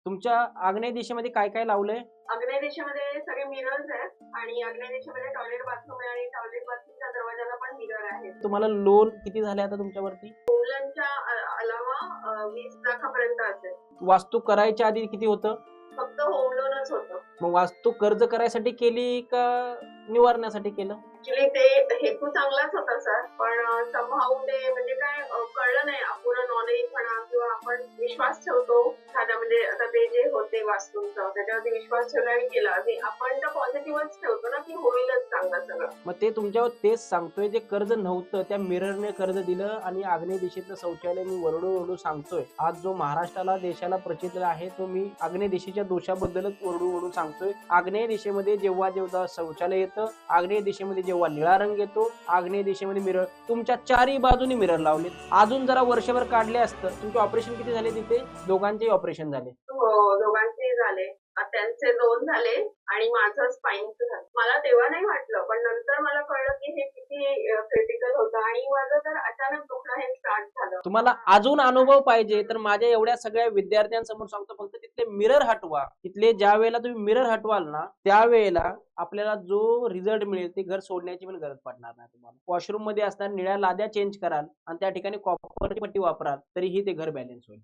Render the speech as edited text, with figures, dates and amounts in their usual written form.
तुमच्या आग्नेय दिशेमध्ये काय काय लावलंय? आग्नेय दिशेमध्ये सगळे मिरर्स आहेत आणि आग्नेय दिशेमध्ये टॉयलेट बाथरूम आहे आणि टॉयलेट बाथरूमच्या दरवाजाला पण मिरर आहे. तुम्हाला लोन किती झाले आता तुमच्यावरती? मुलांच्या अलावा 20 लाखापर्यंत असेल. वास्तू करायच्या आधी किती होतं? फक्त होम लोनच होतं. मग वास्तू कर्ज करायसाठी केली का निवारण्यासाठी केलं? ऍक्च्युली ते हेतू चांगलाच होता सर, पण समहाऊ ते म्हणजे काय कळलं नाही, अपुरं नॉलेज म्हणा किंवा आपण विश्वास ठेवतो एखाद्या म्हणजे आता ते जे होते वास्तूंचं त्याच्यावरती विश्वास ठेवला आणि केला. आपण तर पॉझिटिव्हच ठेवतो ना की होईलच चांगलं सगळं. मग ते तुमच्यावर तेच सांगतोय, जे कर्ज नव्हतं त्या मिररने कर्ज दिलं आणि आग्नेय दिशेचं शौचालय मी ओरडू सांगतोय. आज जो महाराष्ट्राला देशाला प्रचित आहे तो मी आग्नेय दिशेच्या दोषाबद्दलच ओरडू सांगतोय. आग्नेय दिशेमध्ये जेव्हा जेव्हा शौचालय येतं, आग्नेय दिशेमध्ये जेव्हा निळा रंग येतो, आग्नेय दिशेमध्ये मिरर, तुमच्या चारही बाजूनी मिरर लावलेत. अजून जरा वर्षभर काढले असतं. तुमचे ऑपरेशन किती झाले तिथे? दोघांचेही ऑपरेशन झाले. हो, दोघांचेही झाले. त्यांचे 2 झाले आणि माझं स्पाईनचं झालं. मला तेव्हा नाही वाटलं, पण नंतर मला कळलं की हे किती क्रिटिकल होतं आणि माझं तर अचानक दुखणं हे स्टार्ट झालं. तुम्हाला अजून अनुभव पाहिजे तर माझ्या एवढ्या सगळ्या विद्यार्थ्यांसमोर सांगतो, फक्त तिथले मिरर हटवा. तिथले ज्या वेळेला तुम्ही मिरर हटवाल ना, त्यावेळेला आपल्याला जो रिझल्ट मिळेल ते घर सोडण्याची पण गरज पडणार नाही तुम्हाला. वॉशरूम मध्ये असताना निळ्या लाद्या चेंज कराल आणि त्या ठिकाणी कॉपरची पट्टी वापराल तरीही ते घर बॅलन्स होईल.